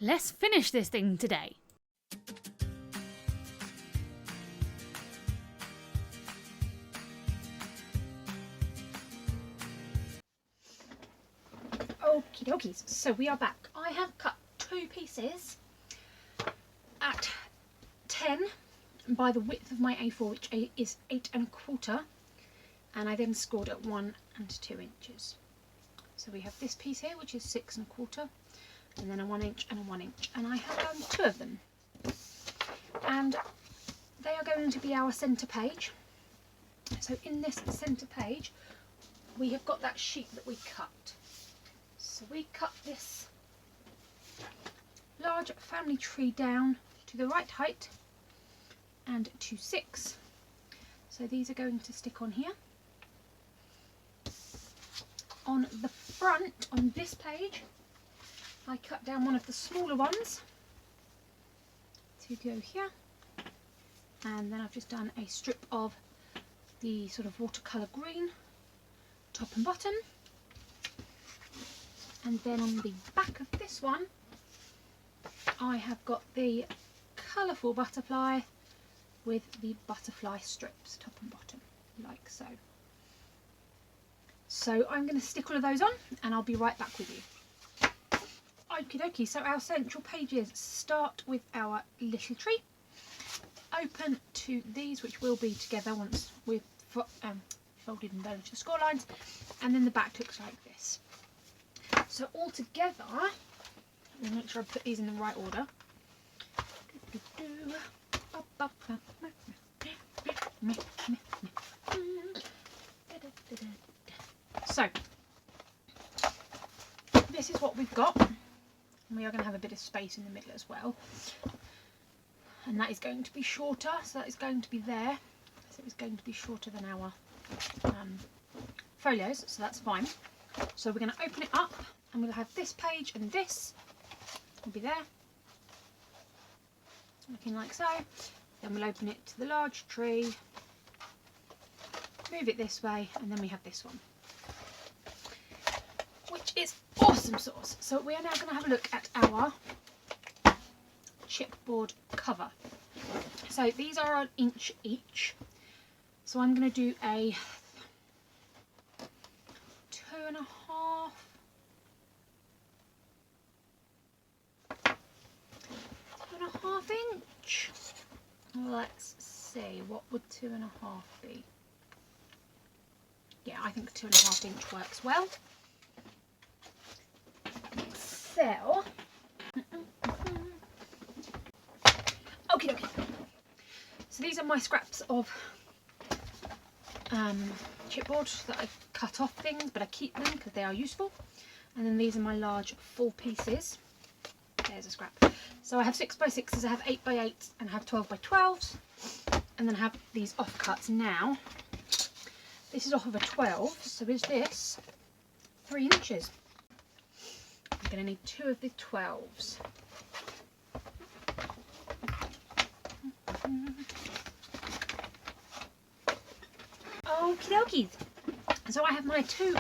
Let's finish this thing today. Okie dokies, so we are back. I have cut 2 pieces at 10 by the width of my A4, which is 8 1/4, and I then scored at 1 and 2 inches. So we have this piece here, which is 6 1/4, and then a 1 inch and a 1 inch, and I have done 2 of them, and they are going to be our centre page. So in this centre page we have got that sheet that we cut. So we cut this large family tree down to the right height and to 6. So these are going to stick on here. On the front, on this page, I cut down one of the smaller ones to go here, and then I've just done a strip of the sort of watercolour green top and bottom. And then on the back of this one I have got the colourful butterfly with the butterfly strips top and bottom, like so. So I'm going to stick all of those on and I'll be right back with you. Okie dokie, so our central pages start with our little tree, open to these, which will be together once we've folded and done to the score lines, and then the back looks like this. So all together, let me make sure I put these in the right order. So this is what we've got. We are going to have a bit of space in the middle as well, and that is going to be shorter, so that is going to be there. So it's going to be shorter than our folios, so that's fine. So we're going to open it up and we'll have this page, and this will be there, looking like so. Then we'll open it to the large tree, move it this way, and then we have this one, which is awesome sauce. So we are now going to have a look at our chipboard cover. So these are 1 inch each. So I'm going to do a 2.5 inch. Let's see, what would 2.5 be? Yeah, I think 2.5 inch works well. So, okay. So these are my scraps of chipboard that I've cut off things, but I keep them because they are useful. And then these are my large 4 pieces. There's a scrap. So I have 6x6s, I have 8x8s, and I have 12x12s, and then I have these offcuts. Now this is off of a 12, so is this 3 inches? I'm going to need 2 of the 12s. Okie dokies. So I have my 2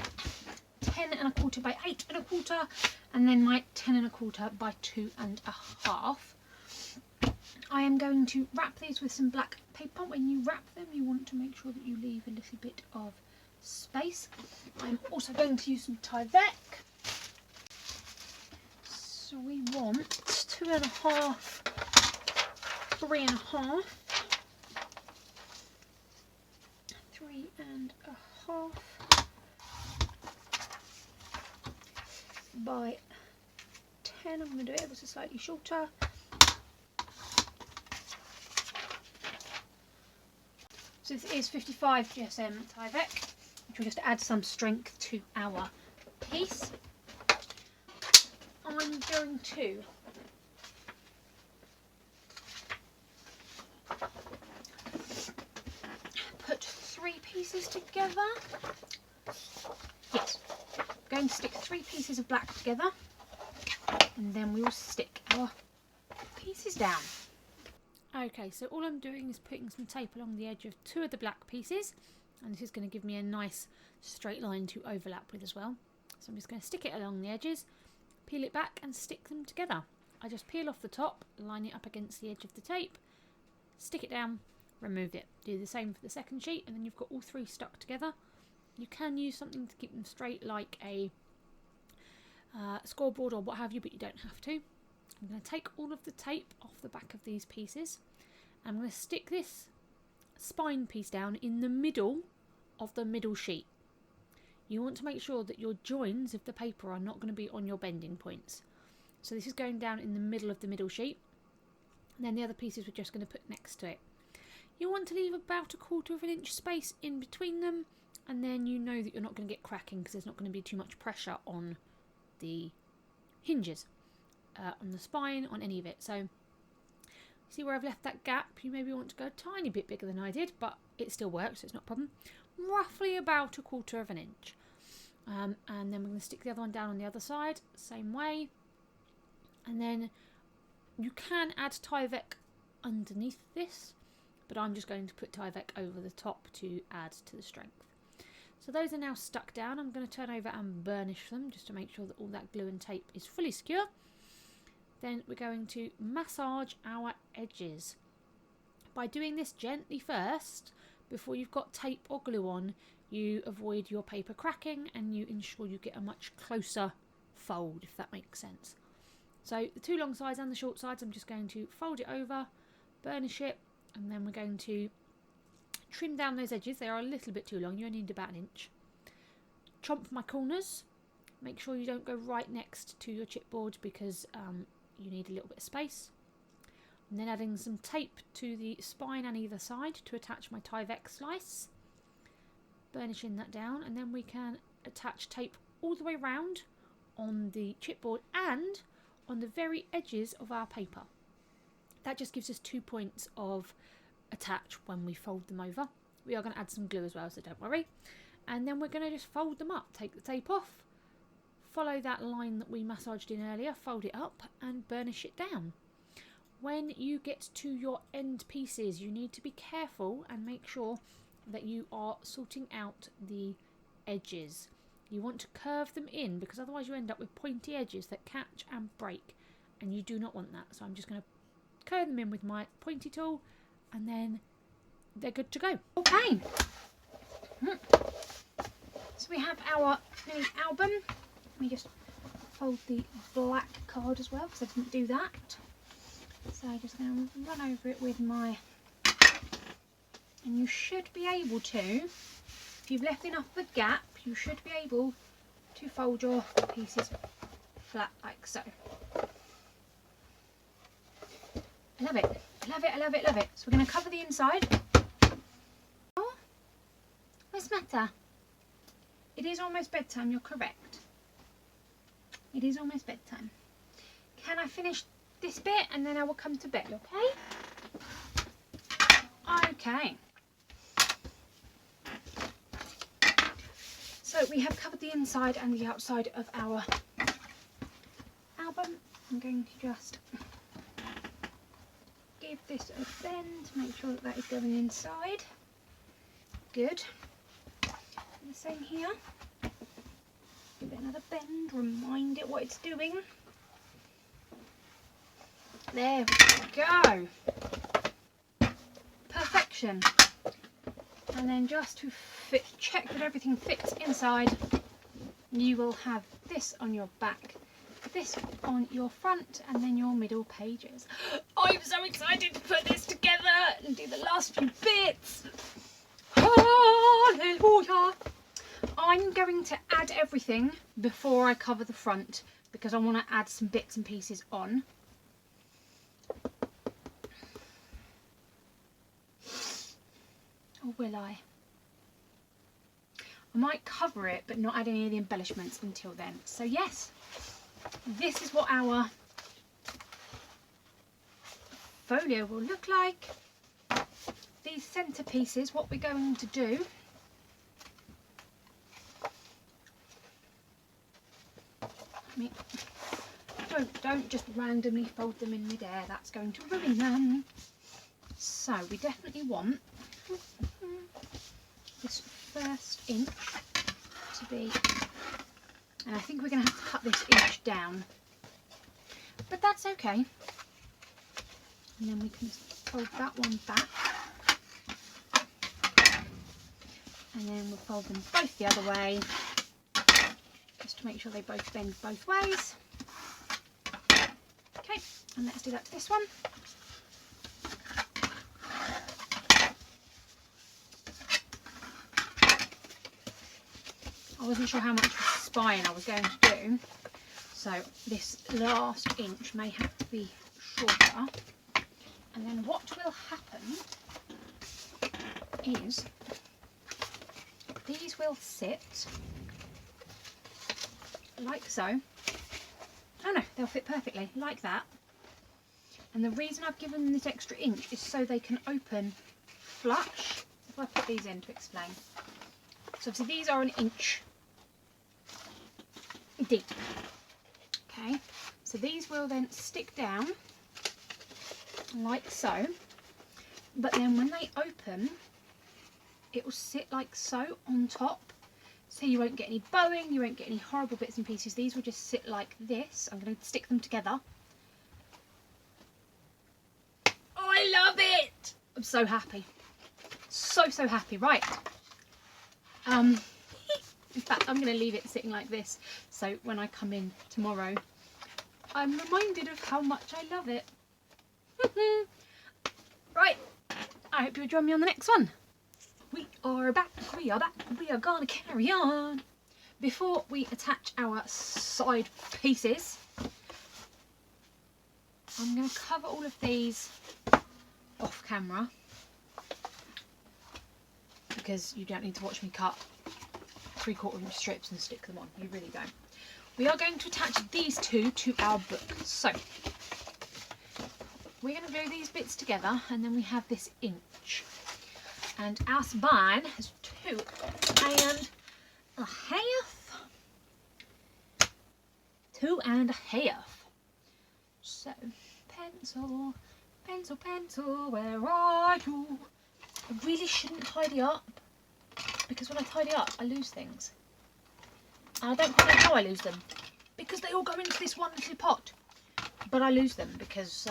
10 1/4 by 8 1/4, and then my 10 1/4 by 2 1/2. I am going to wrap these with some black paper. When you wrap them, you want to make sure that you leave a little bit of space. I'm also going to use some Tyvek. So we want 2.5, 3.5, 3.5 by 10. I'm going to do it ever so slightly shorter. So this is 55 GSM Tyvek, which will just add some strength to our piece. I'm going to put 3 pieces together. Yes, I'm going to stick 3 pieces of black together, and then we will stick our pieces down. Okay, so all I'm doing is putting some tape along the edge of 2 of the black pieces, and this is going to give me a nice straight line to overlap with as well. So I'm just going to stick it along the edges, peel it back and stick them together. I just peel off the top, line it up against the edge of the tape, stick it down, remove it. Do the same for the second sheet, and then you've got all three stuck together. You can use something to keep them straight, like a scoreboard or what have you, but you don't have to. I'm going to take all of the tape off the back of these pieces. I'm going to stick this spine piece down in the middle of the middle sheet. You want to make sure that your joins of the paper are not going to be on your bending points. So this is going down in the middle of the middle sheet, and then the other pieces we're just going to put next to it. You want to leave about 1/4 of an inch space in between them, and then you know that you're not going to get cracking because there's not going to be too much pressure on the hinges, on the spine, on any of it. So see where I've left that gap? You maybe want to go a tiny bit bigger than I did, but it still works, so it's not a problem. Roughly about 1/4 of an inch. And then we're going to stick the other one down on the other side, same way. And then you can add Tyvek underneath this, but I'm just going to put Tyvek over the top to add to the strength. So those are now stuck down. I'm going to turn over and burnish them just to make sure that all that glue and tape is fully secure. Then we're going to massage our edges. By doing this gently first, before you've got tape or glue on, you avoid your paper cracking and you ensure you get a much closer fold, if that makes sense. So the two long sides and the short sides, I'm just going to fold it over, burnish it, and then we're going to trim down those edges. They are a little bit too long, you only need about 1 inch. Chomp my corners. Make sure you don't go right next to your chipboard because you need a little bit of space. And then adding some tape to the spine on either side to attach my Tyvek slice. Burnishing that down, and then we can attach tape all the way round on the chipboard and on the very edges of our paper. That just gives us 2 points of attach when we fold them over. We are going to add some glue as well, so don't worry. And then we're going to just fold them up. Take the tape off, follow that line that we massaged in earlier, fold it up and burnish it down. When you get to your end pieces, you need to be careful and make sure that you are sorting out the edges. You want to curve them in because otherwise you end up with pointy edges that catch and break, and you do not want that. So I'm just going to curve them in with my pointy tool, and then they're good to go. Okay, so we have our mini album. Let me just fold the black card as well because I didn't do that. So I'm just going to run over it with my, and you should be able to, if you've left enough of a gap, you should be able to fold your pieces flat like so. I love it, I love it, I love it, love it. So we're going to cover the inside. Oh, what's the matter? It is almost bedtime, you're correct. It is almost bedtime. Can I finish this bit and then I will come to bed, okay? Okay. So we have covered the inside and the outside of our album. I'm going to just give this a bend to make sure that that is going inside. Good. And the same here. Give it another bend, remind it what it's doing. There we go. Perfection. And then just to check that everything fits inside, you will have this on your back, this on your front, and then your middle pages. I'm so excited to put this together and do the last few bits. Hallelujah. I'm going to add everything before I cover the front because I want to add some bits and pieces on. Or will I? I might cover it but not add any of the embellishments until then. So yes, this is what our folio will look like. These centre pieces, what we're going to do, don't just randomly fold them in midair, that's going to ruin them. So we definitely want this first inch to be, and I think we're going to have to cut this inch down but that's okay. And then we can fold that one back. And then we'll fold them both the other way, just to make sure they both bend both ways. Okay, and let's do that to this one. I wasn't sure how much spine I was going to do, so this last inch may have to be shorter. And then what will happen is these will sit like so. Oh no, they'll fit perfectly like that. And the reason I've given them this extra inch is so they can open flush. If I put these in to explain. So obviously these are an inch deep. Okay, so these will then stick down like so, but then when they open, it will sit like so on top, so you won't get any bowing, you won't get any horrible bits and pieces. These will just sit like this. I'm going to stick them together. Oh, I love it! I'm so happy. So happy. Right. In fact, I'm going to leave it sitting like this, so when I come in tomorrow, I'm reminded of how much I love it. Right, I hope you'll join me on the next one. We are back, we are gonna carry on. Before we attach our side pieces, I'm going to cover all of these off camera, because you don't need to watch me cut 3/4 inch strips and stick them on, you really don't. We are going to attach these two to our book. So we're going to do these bits together, and then we have this inch. And our spine has 2 and a half. So pencil, pencil, pencil, where are you? I really shouldn't tidy up, because when I tidy up, I lose things. And I don't quite know how I lose them, because they all go into this one little pot. But I lose them because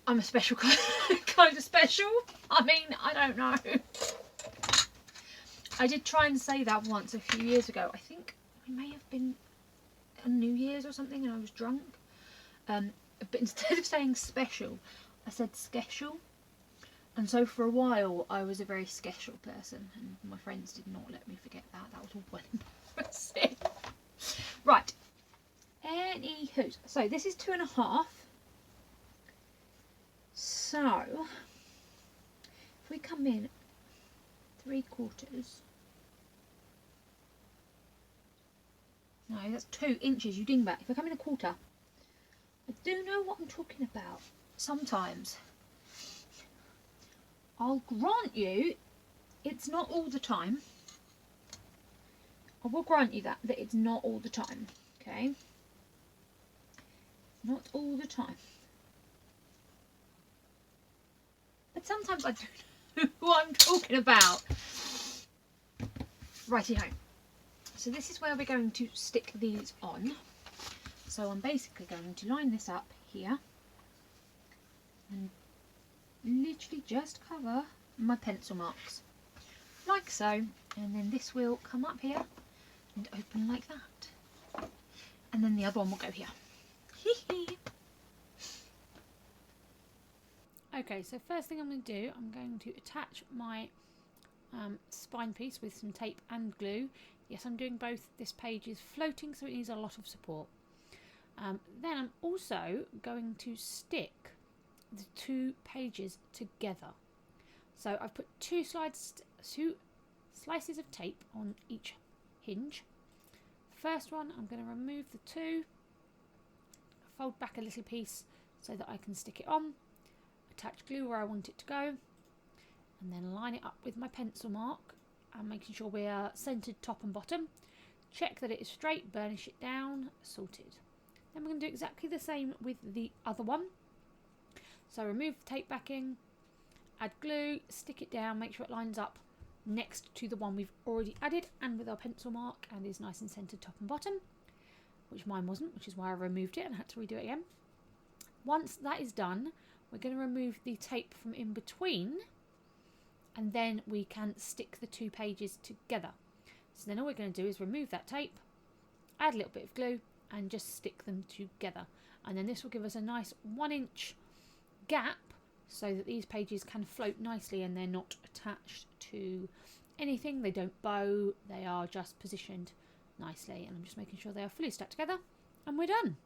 I'm a special kind of special. I mean, I don't know. I did try and say that once a few years ago. I think it may have been on New Year's or something, and I was drunk. But instead of saying special, I said skeshel. And so for a while, I was a very skeshel person, and my friends did not let me forget that. That was all well embarrassing. Right. Anywho, so this is 2.5. So if we come in 3/4, no, that's 2 inches, you dingbat. If I come in 1/4, I do know what I'm talking about. Sometimes. I'll grant you, it's not all the time. I will grant you that it's not all the time. Okay. Not all the time. But sometimes I don't know what I'm talking about. Righty-ho. So this is where we're going to stick these on. So I'm basically going to line this up here and literally just cover my pencil marks. Like so. And then this will come up here and open like that. And then the other one will go here. Okay, so first thing I'm going to do, I'm going to attach my spine piece with some tape and glue. Yes, I'm doing both. This page is floating, so it needs a lot of support. Then I'm also going to stick the 2 pages together. So I've put 2 slices of tape on each hinge. First one, I'm going to remove the 2, fold back a little piece so that I can stick it on, attach glue where I want it to go, and then line it up with my pencil mark and making sure we are centered top and bottom. Check that it is straight, burnish it down, sorted. Then we're going to do exactly the same with the other one. So remove the tape backing, add glue, stick it down, make sure it lines up next to the one we've already added and with our pencil mark and is nice and centered top and bottom. which mine wasn't, which is why I removed it and had to redo it again. Once that is done, we're going to remove the tape from in between, and then we can stick the 2 pages together. So then all we're going to do is remove that tape, add a little bit of glue, and just stick them together. And then this will give us a nice 1-inch gap so that these pages can float nicely and they're not attached to anything. They don't bow, they are just positioned nicely. And I'm just making sure they are fully stuck together, and we're done.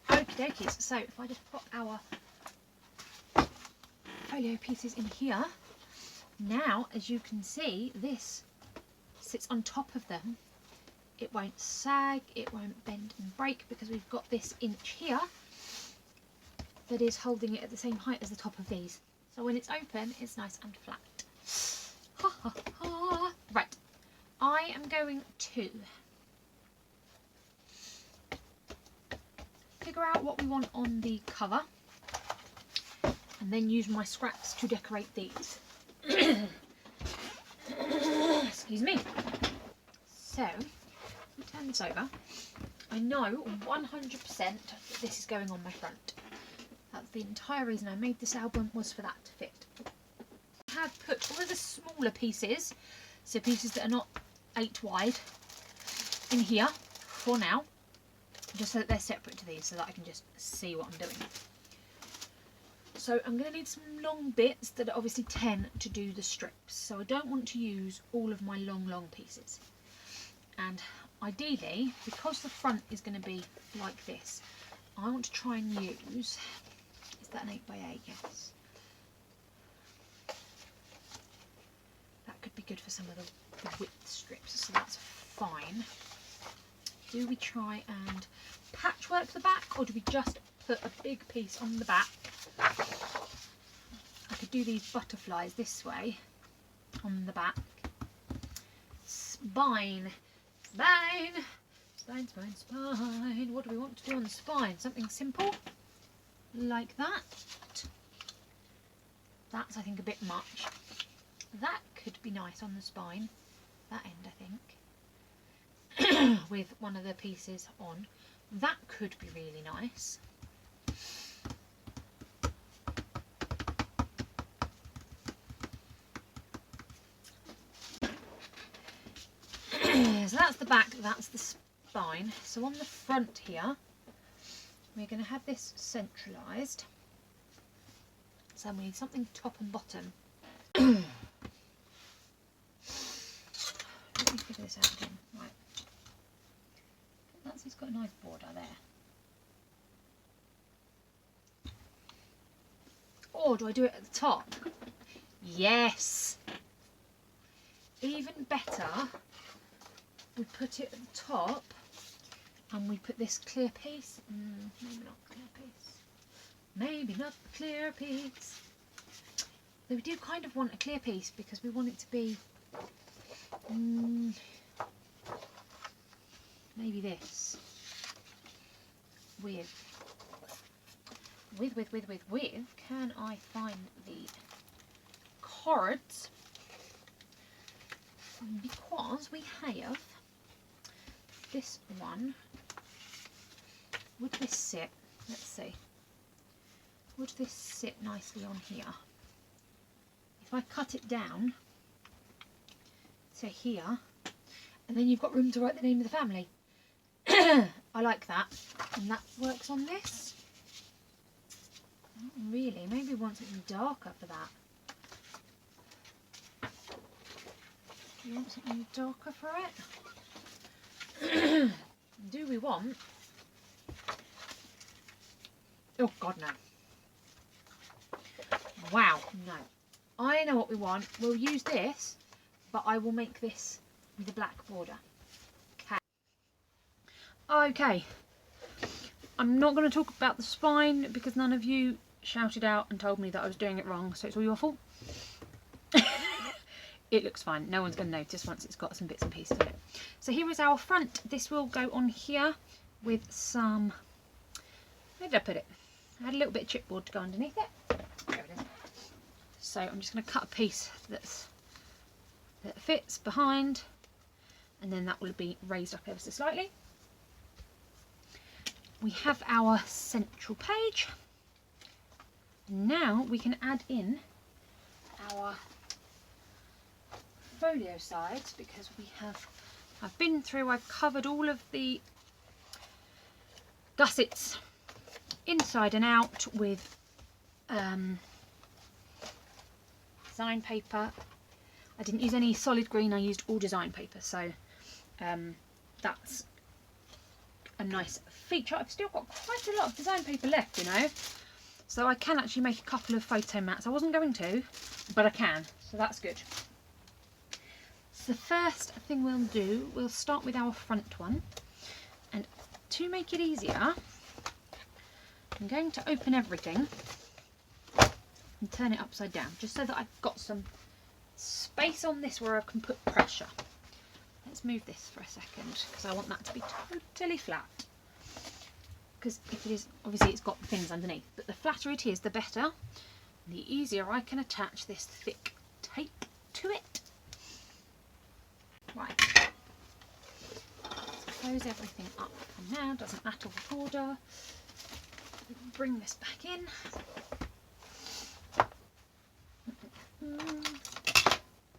Okie dokies, so if I just pop our folio pieces in here, now as you can see, this sits on top of them. It won't sag, it won't bend and break, because we've got this inch here that is holding it at the same height as the top of these. So when it's open, it's nice and flat. Ha ha ha. Right, I am going to figure out what we want on the cover and then use my scraps to decorate these. Excuse me. So, turn this over. I know 100% that this is going on my front. That's the entire reason I made this album, was for that to fit. I have put all of the smaller pieces, so pieces that are not 8 wide, in here for now, just so that they're separate to these, so that I can just see what I'm doing. So I'm going to need some long bits that are obviously 10 to do the strips, so I don't want to use all of my long pieces. And ideally, because the front is going to be like this, I want to try and use, is that an 8x8? Yes. That could be good for some of the width strips, so that's fine. Do we try and patchwork the back, or do we just put a big piece on the back? I could do these butterflies this way on the back. Spine. Spine. Spine, spine, spine. What do we want to do on the spine? Something simple like that. That's, I think, a bit much. That could be nice on the spine. That end, I think. With one of the pieces on. That could be really nice. So that's the back, that's the spine. So on the front here, we're going to have this centralised. So we need something top and bottom. Let me figure this out again. Right. It's got a nice border there. Or do I do it at the top? Yes! Even better, we put it at the top and we put this clear piece. Maybe not clear piece. Maybe not the clear piece. Though we do kind of want a clear piece because we want it to be maybe this with can I find the cards, because we have this one. Would this sit, let's see, would this sit nicely on here? If I cut it down to here, and then you've got room to write the name of the family. I like that. And that works on this. Not really. Maybe we want something darker for that. Do you want something darker for it? Do we want... Oh God, no. Wow, no. I know what we want. We'll use this, but I will make this with a black border. Okay, I'm not going to talk about the spine because none of you shouted out and told me that I was doing it wrong, so it's all your fault. It looks fine, no one's going to notice once it's got some bits and pieces in it. So here is our front. This will go on here with some, where did I put it? I had a little bit of chipboard to go underneath it. There it is. So I'm just going to cut a piece that's that fits behind, and then that will be raised up ever so slightly. We have our central page. Now we can add in our folio sides, because I've covered all of the gussets inside and out with design paper. I didn't use any solid green, I used all design paper, so that's a nice feature. I've still got quite a lot of design paper left, you know, so I can actually make a couple of photo mats. I wasn't going to, but I can, so that's good. So the first thing we'll do, we'll start with our front one, and to make it easier, I'm going to open everything and turn it upside down, just so that I've got some space on this where I can put pressure. Let's move this for a second, because I want that to be totally flat. Because if it is, obviously it's got things underneath, but the flatter it is, the better. The easier I can attach this thick tape to it. Right. Let's close everything up for now, doesn't matter what order. Bring this back in.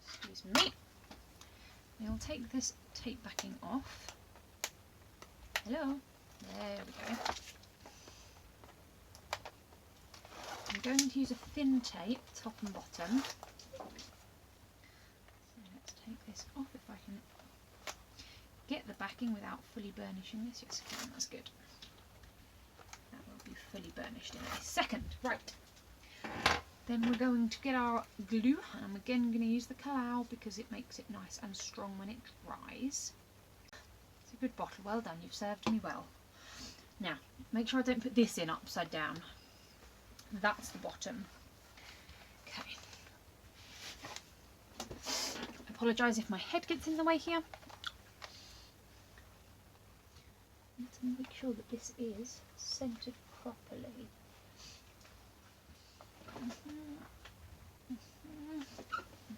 Excuse me. We'll take this tape backing off. Hello. There we go. I'm going to use a thin tape, top and bottom. So let's take this off if I can get the backing without fully burnishing this. Yes, I can. That's good. That will be fully burnished in a second. Right. Then we're going to get our glue, and I'm again going to use the Kalau because it makes it nice and strong when it dries. It's a good bottle, well done, you've served me well. Now, make sure I don't put this in upside down. That's the bottom. Okay. I apologise if my head gets in the way here. Let's make sure that this is centred properly.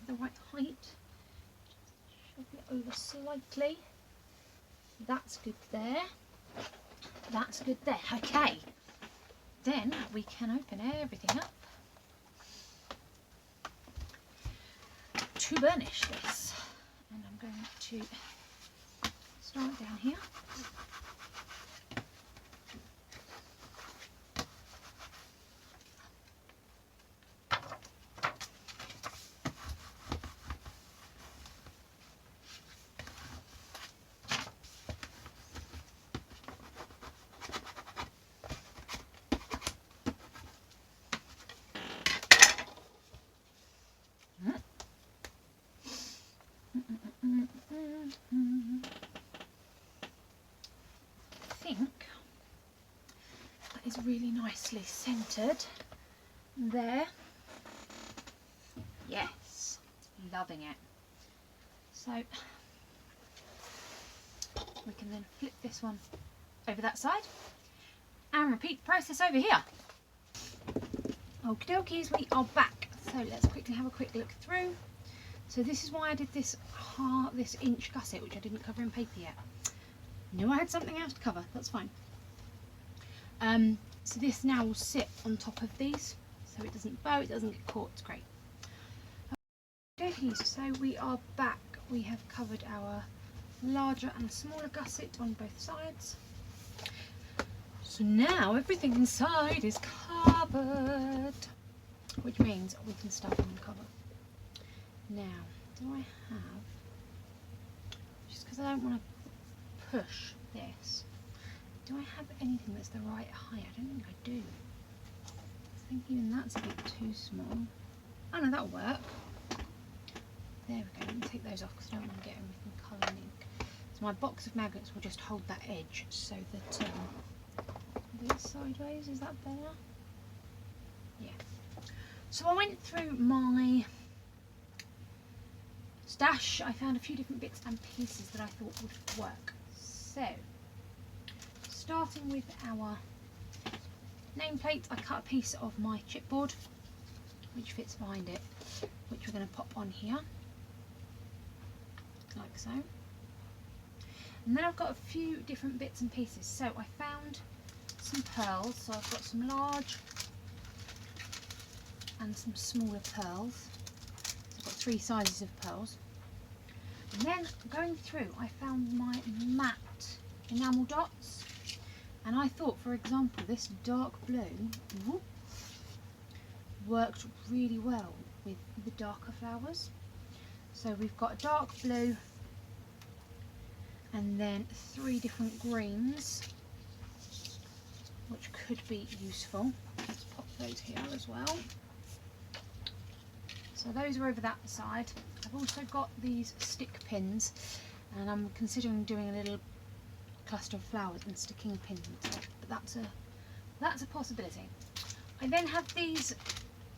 The right height. Just shove it over slightly. That's good there. That's good there. Okay. Then we can open everything up to burnish this. And I'm going to start down here. I think that is really nicely centred there. Yes, loving it. So we can then flip this one over that side and repeat the process over here. Okie dokies, we are back. So let's quickly have a quick look through. So this is why I did this inch gusset, which I didn't cover in paper yet. Knew I had something else to cover, that's fine. So this now will sit on top of these, so it doesn't bow, it doesn't get caught, it's great. Okay, so we are back. We have covered our larger and smaller gusset on both sides. So now everything inside is covered, which means we can start on the cover. Now, do I have, just because I don't want to push this, do I have anything that's the right height? I don't think I do. I think even that's a bit too small. Oh no, that'll work. There we go, let me take those off because I don't want to get everything coloured in ink. So my box of magnets will just hold that edge so that, this sideways, is that better? Yeah. So I went through my stash. I found a few different bits and pieces that I thought would work. So, starting with our nameplate, I cut a piece of my chipboard, which fits behind it, which we're going to pop on here. like so. And then I've got a few different bits and pieces. So I found some pearls, so I've got some large and some smaller pearls. So I've got 3 sizes of pearls. And then going through, I found my matte enamel dots, and I thought, for example, this dark blue worked really well with the darker flowers. So we've got a dark blue and then 3 different greens, which could be useful. Let's pop those here as well. So those are over that side. I've also got these stick pins, and I'm considering doing a little cluster of flowers and sticking a pin into it, but that's a possibility. I then have these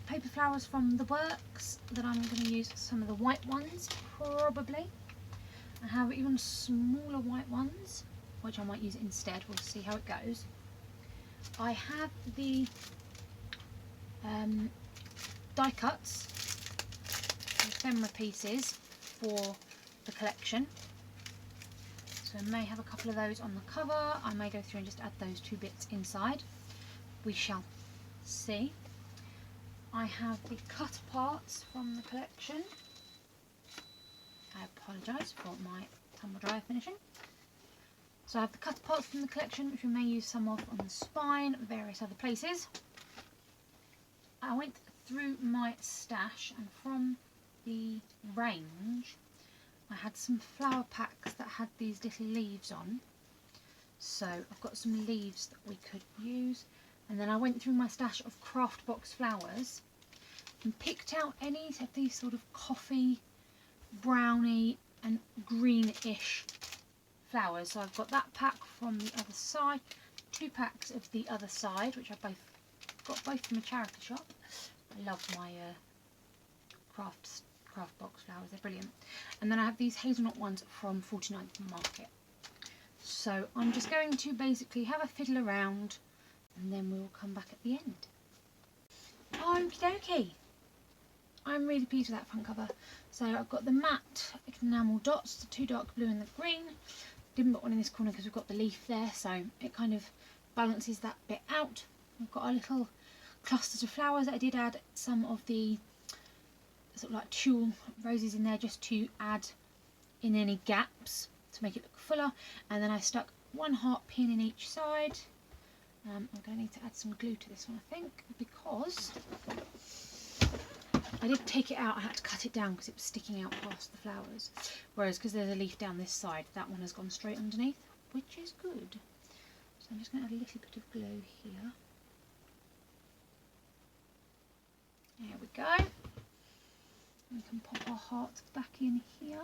paper flowers from the works that I'm going to use some of the white ones, probably. I have even smaller white ones, which I might use instead. We'll see how it goes. I have the die cuts, ephemera pieces for the collection. So I may have a couple of those on the cover. I may go through and just add those 2 bits inside. We shall see. I have the cut parts from the collection. I apologise for my tumble dryer finishing. So I have the cut parts from the collection, which we may use some of on the spine, various other places. I went through my stash, and from the range I had some flower packs that had these little leaves on. So I've got some leaves that we could use. And then I went through my stash of craft box flowers and picked out any of these sort of coffee, browny and greenish flowers. So I've got that pack from the other side, 2 packs of the other side, which I've got both from a charity shop. I love my craft box flowers, they're brilliant. And then I have these hazelnut ones from 49th Market. So I'm just going to basically have a fiddle around, and then we'll come back at the end. Okie dokie. I'm really pleased with that front cover. So I've got the matte enamel dots, the 2 dark blue and the green. Didn't put one in this corner because we've got the leaf there, so it kind of balances that bit out. We've got our little clusters of flowers. I did add some of the sort of like tulle roses in there just to add in any gaps to make it look fuller. And then I stuck 1 heart pin in each side. I'm going to need to add some glue to this one, I think, because I did take it out. I had to cut it down because it was sticking out past the flowers. Whereas because there's a leaf down this side, that one has gone straight underneath, which is good. So I'm just going to add a little bit of glue here. There we go. We can pop our hearts back in here,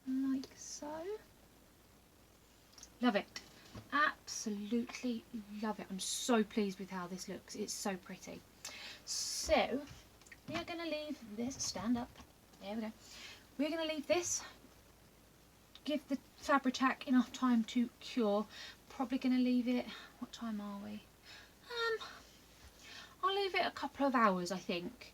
like so. Love it. Absolutely love it. I'm so pleased with how this looks. It's so pretty. So we are going to leave this, stand up, there we go. We're going to leave this, give the Fabri-Tac enough time to cure. Probably going to leave it, what time are we? I'll leave it a couple of hours, I think,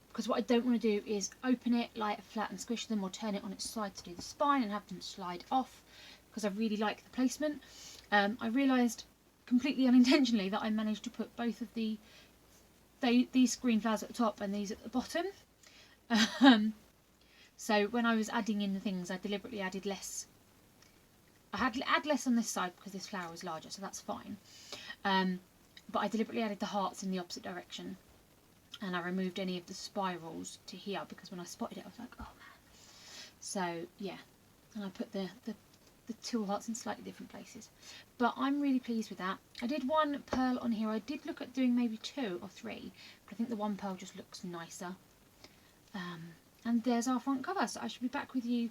because what I don't want to do is open it, light a flat and squish them, or turn it on its side to do the spine and have them slide off, because I really like the placement. I realised completely unintentionally that I managed to put both of these green flowers at the top and these at the bottom. So when I was adding in the things, I deliberately added less. I had to add less on this side because this flower is larger, so that's fine. But I deliberately added the hearts in the opposite direction, and I removed any of the spirals to here because when I spotted it I was like, oh man. So yeah, and I put the 2 hearts in slightly different places. But I'm really pleased with that. I did 1 pearl on here. I did look at doing maybe 2 or 3, but I think the 1 pearl just looks nicer. And there's our front cover. So I should be back with you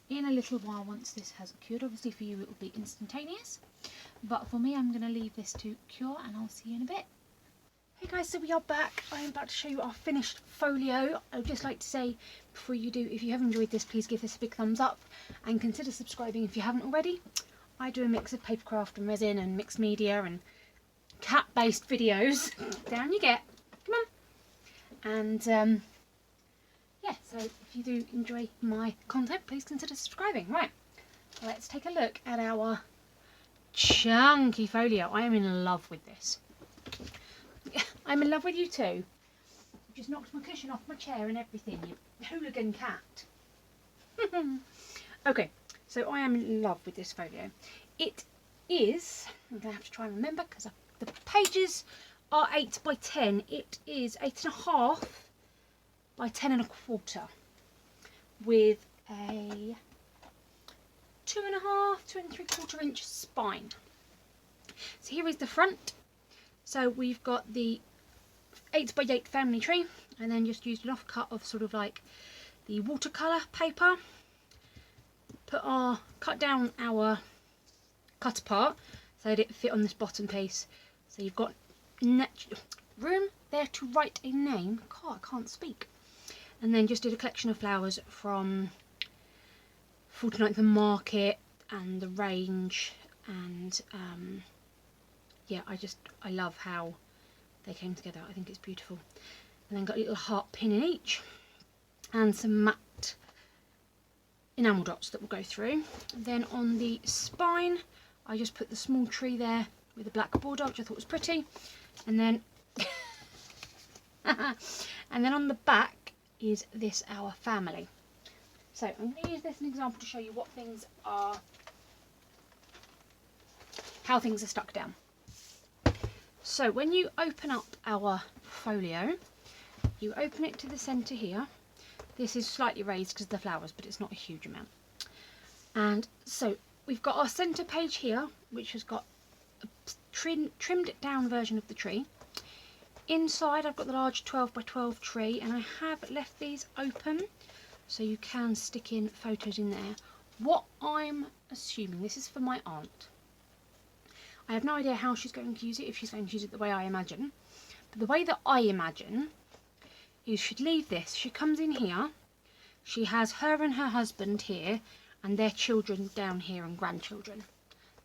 in a little while once this has cured. Obviously for you it will be instantaneous, but for me I'm going to leave this to cure, and I'll see you in a bit. Hey guys, so we are back. I am about to show you our finished folio. I would just like to say before you do, if you have enjoyed this, please give this a big thumbs up and consider subscribing if you haven't already. I do a mix of papercraft and resin and mixed media and cat-based videos. Down you get. Come on. And yeah, so if you do enjoy my content, please consider subscribing. Right, let's take a look at our chunky folio. I am in love with this. I'm in love with you too. You just knocked my cushion off my chair and everything, you hooligan cat. Okay, so I am in love with this folio. It is, I'm going to have to try and remember because the pages are 8 by 10. It is 8.5 by 10.25 with a 2.5 to 2.75 inch spine. So here is the front. So we've got the 8 by 8 family tree, and then just used an offcut of sort of like the watercolour paper. Cut down our cut apart so that it fit on this bottom piece. So you've got room there to write a name. God, I can't speak. And then just did a collection of flowers from 49th and Market and the range, and yeah, I love how they came together. I think it's beautiful. And then got a little heart pin in each and some matte enamel dots that will go through. And then on the spine I just put the small tree there with a black border, which I thought was pretty, and then and then on the back is this our family. So I'm going to use this as an example to show you how things are stuck down. So when you open up our folio, you open it to the centre here. This is slightly raised because of the flowers, but it's not a huge amount. And so we've got our centre page here, which has got a trimmed down version of the tree. Inside I've got the large 12 by 12 tree, and I have left these open so you can stick in photos in there. What I'm assuming, this is for my aunt. I have no idea how she's going to use it, if she's going to use it the way I imagine. But the way that I imagine is she'd leave this. She comes in here, she has her and her husband here, and their children down here and grandchildren.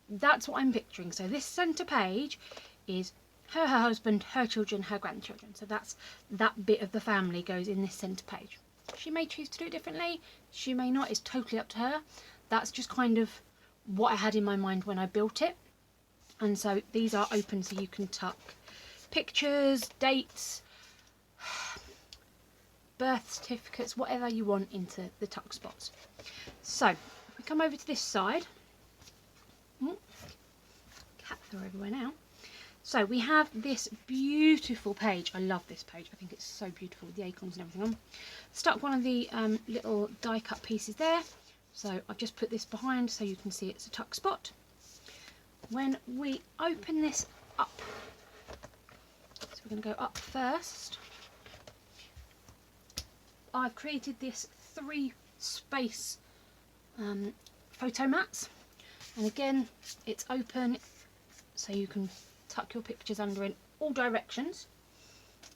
That's what I'm picturing. So this centre page is her husband, her children, her grandchildren. So that's that bit of the family goes in this centre page. She may choose to do it differently, she may not, it's totally up to her. That's just kind of what I had in my mind when I built it. And so these are open so you can tuck pictures, dates, birth certificates, whatever you want into the tuck spots. So if we come over to this side, cats are everywhere now. So we have this beautiful page. I love this page. I think it's so beautiful with the acorns and everything on. Stuck one of the little die cut pieces there. So I've just put this behind so you can see it's a tuck spot. When we open this up, so we're going to go up first. I've created this 3 space photo mats, and again it's open so you can tuck your pictures under in all directions.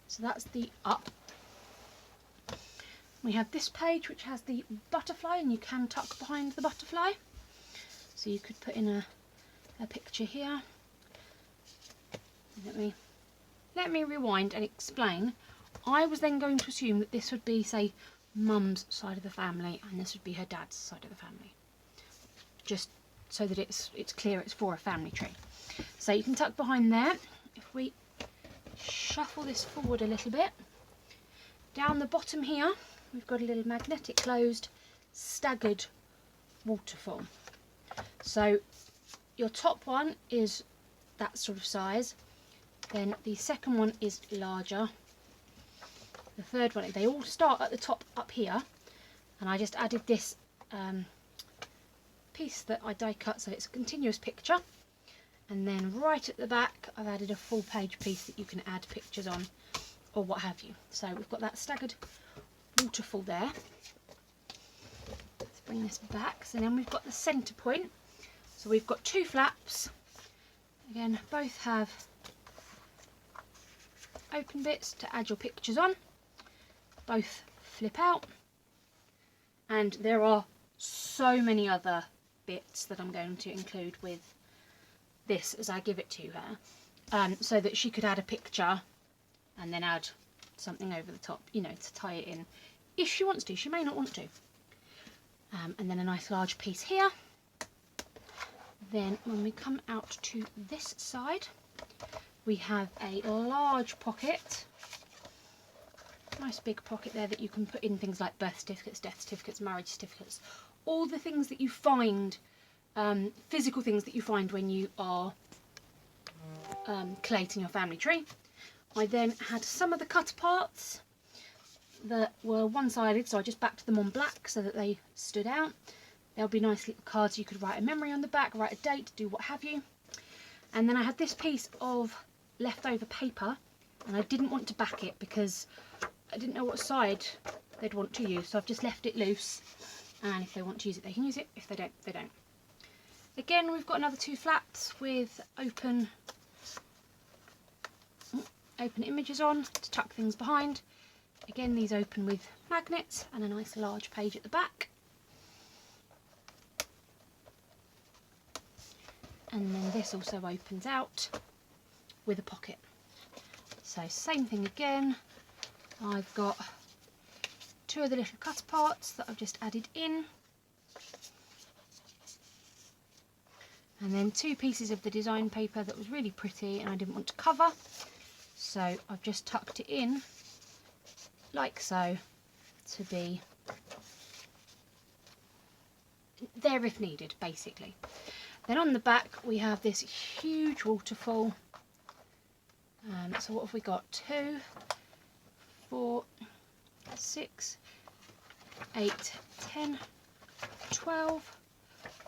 So that's the up. We have this page which has the butterfly, and you can tuck behind the butterfly, so you could put in a picture here. Let me rewind and explain. I was then going to assume that this would be, say, Mum's side of the family, and this would be her dad's side of the family, just so that it's clear it's for a family tree. So you can tuck behind there. If we shuffle this forward a little bit, down the bottom here we've got a little magnetic closed staggered waterfall. So your top one is that sort of size, then the second one is larger, the third one, they all start at the top up here, and I just added this piece that I die cut so it's a continuous picture, and then right at the back I've added a full page piece that you can add pictures on or what have you. So we've got that staggered waterfall there. Let's bring this back. So then we've got the centre point. So we've got 2 flaps, again both have open bits to add your pictures on, both flip out, and there are so many other bits that I'm going to include with this as I give it to her, so that she could add a picture and then add something over the top, you know, to tie it in if she wants to. She may not want to. And then a nice large piece here. Then when we come out to this side, we have a large pocket. Nice big pocket there that you can put in things like birth certificates, death certificates, marriage certificates, all the things that you find, physical things that you find when you are collating your family tree. I then had some of the cut parts that were one-sided, so I just backed them on black so that they stood out. There'll be nice little cards you could write a memory on the back, write a date, do what have you. And then I had this piece of leftover paper, and I didn't want to back it because I didn't know what side they'd want to use, so I've just left it loose, and if they want to use it they can use it, if they don't, they don't. Again, we've got another 2 flaps with open images on to tuck things behind. Again, these open with magnets and a nice large page at the back. And then this also opens out with a pocket. So same thing again. I've got 2 of the little cut parts that I've just added in. And then 2 pieces of the design paper that was really pretty and I didn't want to cover. So I've just tucked it in like so to be there if needed, basically. Then on the back we have this huge waterfall. So what have we got? 2, 4, 6, 8, 10, 12,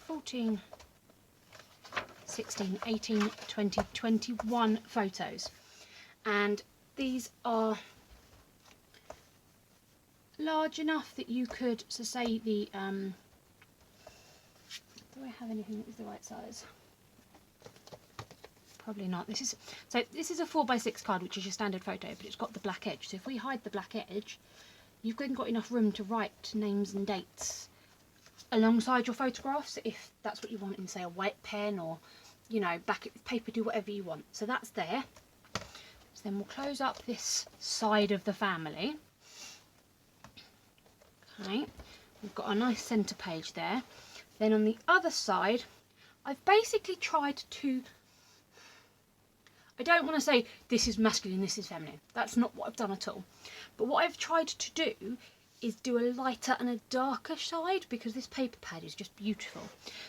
14, 16, 18, 20, 21 photos. And these are large enough that you could, so say the, do I have anything that is the right size? Probably not. This is a 4x6 card, which is your standard photo, but it's got the black edge. So if we hide the black edge, you've then got enough room to write names and dates alongside your photographs, if that's what you want in, say, a white pen, or, you know, back it with paper, do whatever you want. So that's there. So then we'll close up this side of the family. Okay, we've got a nice centre page there. Then on the other side, I've basically tried to, I don't want to say this is masculine, this is feminine. That's not what I've done at all. But what I've tried to do is do a lighter and a darker side, because this paper pad is just beautiful.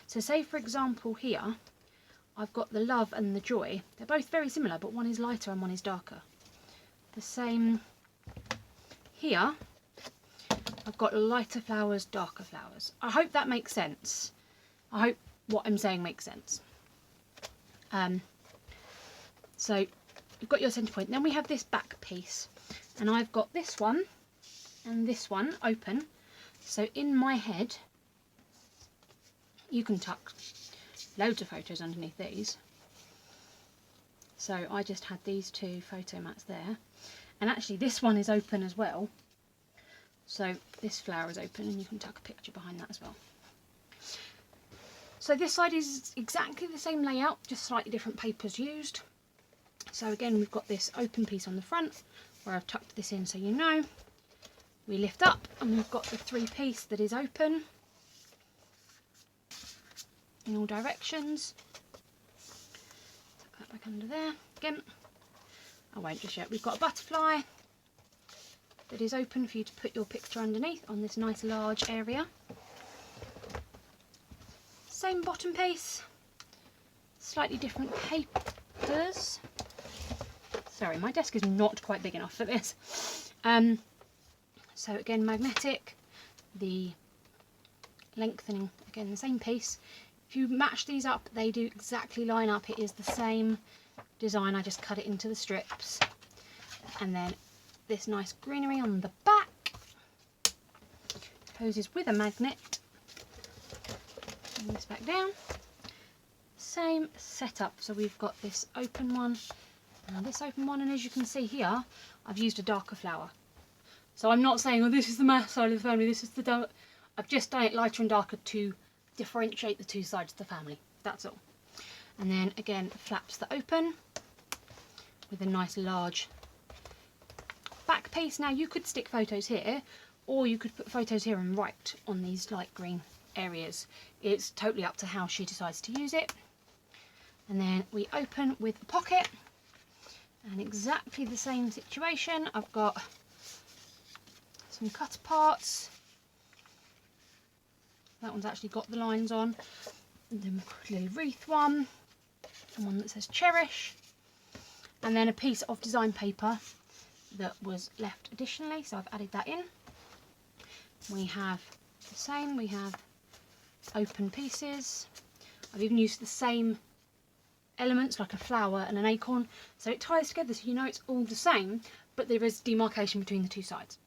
So say for example here, I've got the love and the joy. They're both very similar, but one is lighter and one is darker. The same here. I've got lighter flowers, darker flowers. I hope that makes sense. I hope what I'm saying makes sense. So you've got your centre point. Then we have this back piece, and I've got this one and this one open. So in my head, you can tuck loads of photos underneath these. So I just had these 2 photo mats there, and actually this one is open as well. So this flower is open and you can tuck a picture behind that as well. So this side is exactly the same layout, just slightly different papers used. So again, we've got this open piece on the front where I've tucked this in so you know. We lift up and we've got the 3 piece that is open in all directions. Tuck that back under there. Again, I won't just yet. We've got a butterfly that is open for you to put your picture underneath on this nice large area. Same bottom piece, slightly different papers. Sorry, my desk is not quite big enough for this. So again, magnetic, the lengthening, again the same piece. If you match these up, they do exactly line up. It is the same design, I just cut it into the strips. And then this nice greenery on the back poses with a magnet. Bring this back down. Same setup, so we've got this open one and this open one, and as you can see here, I've used a darker flower. So I'm not saying, oh, this is the math side of the family, this is the dark. I've just done it lighter and darker to differentiate the 2 sides of the family, that's all. And then again, flaps that open with a nice large back piece. Now you could stick photos here, or you could put photos here and write on these light green areas. It's totally up to how she decides to use it. And then we open with the pocket, and exactly the same situation. I've got some cutter parts. That one's actually got the lines on. And then a little wreath one, and one that says cherish, and then a piece of design paper that was left additionally, so I've added that in. We have the same, we have open pieces. I've even used the same elements like a flower and an acorn, so it ties together so you know it's all the same, but there is demarcation between the two sides.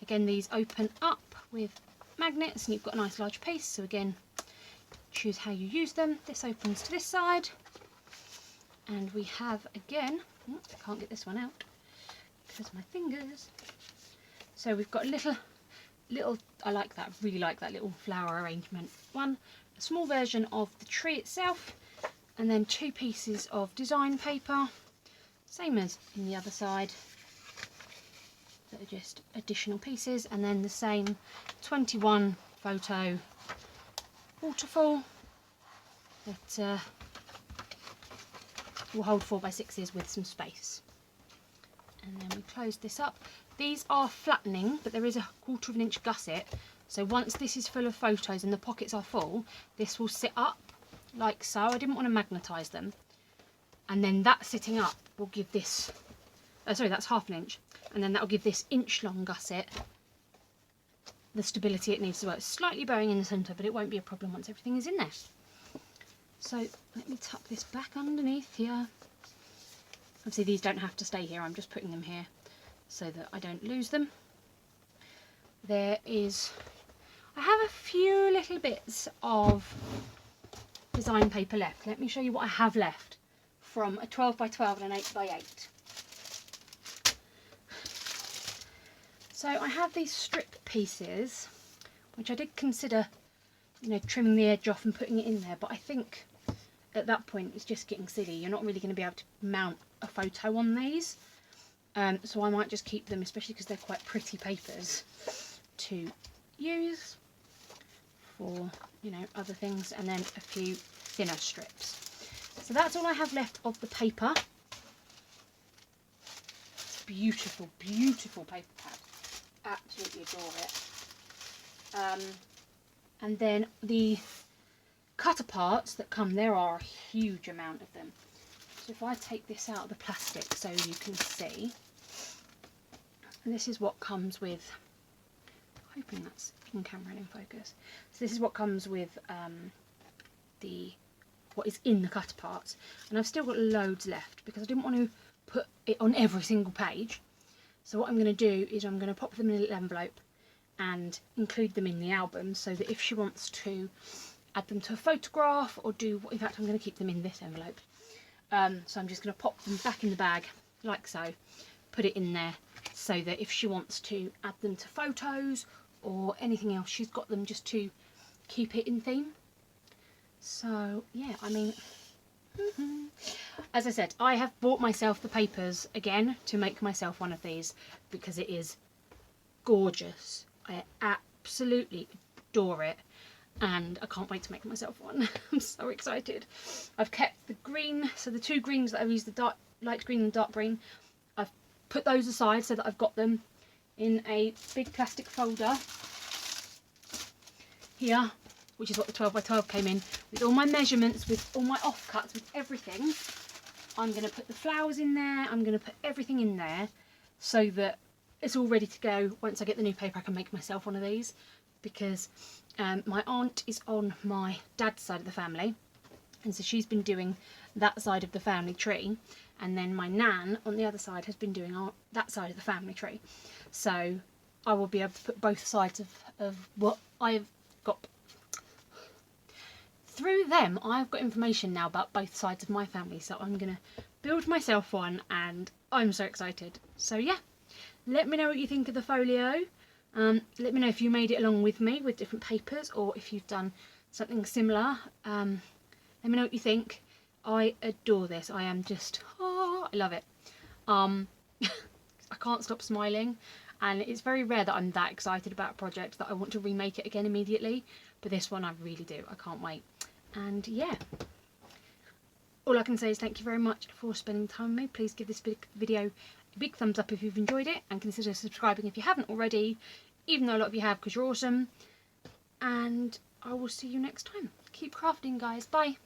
Again, these open up with magnets and you've got a nice large piece, so again, choose how you use them. This opens to this side, and we have again, I can't get this one out because of my fingers, so we've got a little, I like that, really like that little flower arrangement one, a small version of the tree itself, and then two pieces of design paper, same as in the other side, that are just additional pieces, and then the same 21 photo waterfall that will hold 4x6s with some space. And then we close this up. These are flattening, but there is a 1/4 of an inch gusset, so once this is full of photos and the pockets are full, this will sit up like so. I didn't want to magnetise them, and then that sitting up will give this, sorry, that's 1/2 inch, and then that will give this inch-long gusset the stability it needs to work. Slightly bowing in the centre, but it won't be a problem once everything is in there. So let me tuck this back underneath here. Obviously these don't have to stay here, I'm just putting them here so that I don't lose them. There is, I have a few little bits of design paper left. Let me show you what I have left from a 12x12 and an 8x8. So I have these strip pieces, which I did consider, you know, trimming the edge off and putting it in there, but I think at that point it's just getting silly. You're not really going to be able to mount a photo on these, so I might just keep them, especially because they're quite pretty papers to use for, you know, other things, and then a few thinner strips. So that's all I have left of the paper. It's a beautiful, beautiful paper pad. Absolutely adore it. And then the cutter parts that come, there are a huge amount of them. So if I take this out of the plastic so you can see, this is what comes with, I'm hoping that's in camera and in focus. So this is what comes with what is in the cutter parts, and I've still got loads left because I didn't want to put it on every single page. So what I'm going to do is I'm going to pop them in a little envelope and include them in the album, so that if she wants to add them to a photograph or do, in fact I'm going to keep them in this envelope. So I'm just going to pop them back in the bag like so, put it in there, so that if she wants to add them to photos or anything else, she's got them just to keep it in theme. So yeah, I mean, as I said, I have bought myself the papers again to make myself one of these because it is gorgeous. I absolutely adore it, and I can't wait to make myself one. I'm so excited. I've kept the green, so the two greens that I've used, the dark, light green and dark green, I've put those aside so that I've got them in a big plastic folder here, which is what the 12x12 came in, with all my measurements, with all my offcuts, with everything. I'm going to put the flowers in there, I'm going to put everything in there so that it's all ready to go. Once I get the new paper I can make myself one of these, because my aunt is on my dad's side of the family, and so she's been doing that side of the family tree, and then my nan on the other side has been doing that side of the family tree. So I will be able to put both sides of what I've got. Through them I've got information now about both sides of my family, so I'm going to build myself one and I'm so excited. So yeah, let me know what you think of the folio. Let me know if you made it along with me with different papers, or if you've done something similar. Let me know what you think. I adore this. I am just, I love it. I can't stop smiling, and it's very rare that I'm that excited about a project that I want to remake it again immediately, but this one I really do. I can't wait. And yeah, all I can say is thank you very much for spending time with me. Please give this video a big thumbs up if you've enjoyed it, and consider subscribing if you haven't already, even though a lot of you have, because you're awesome. And I will see you next time. Keep crafting, guys. Bye.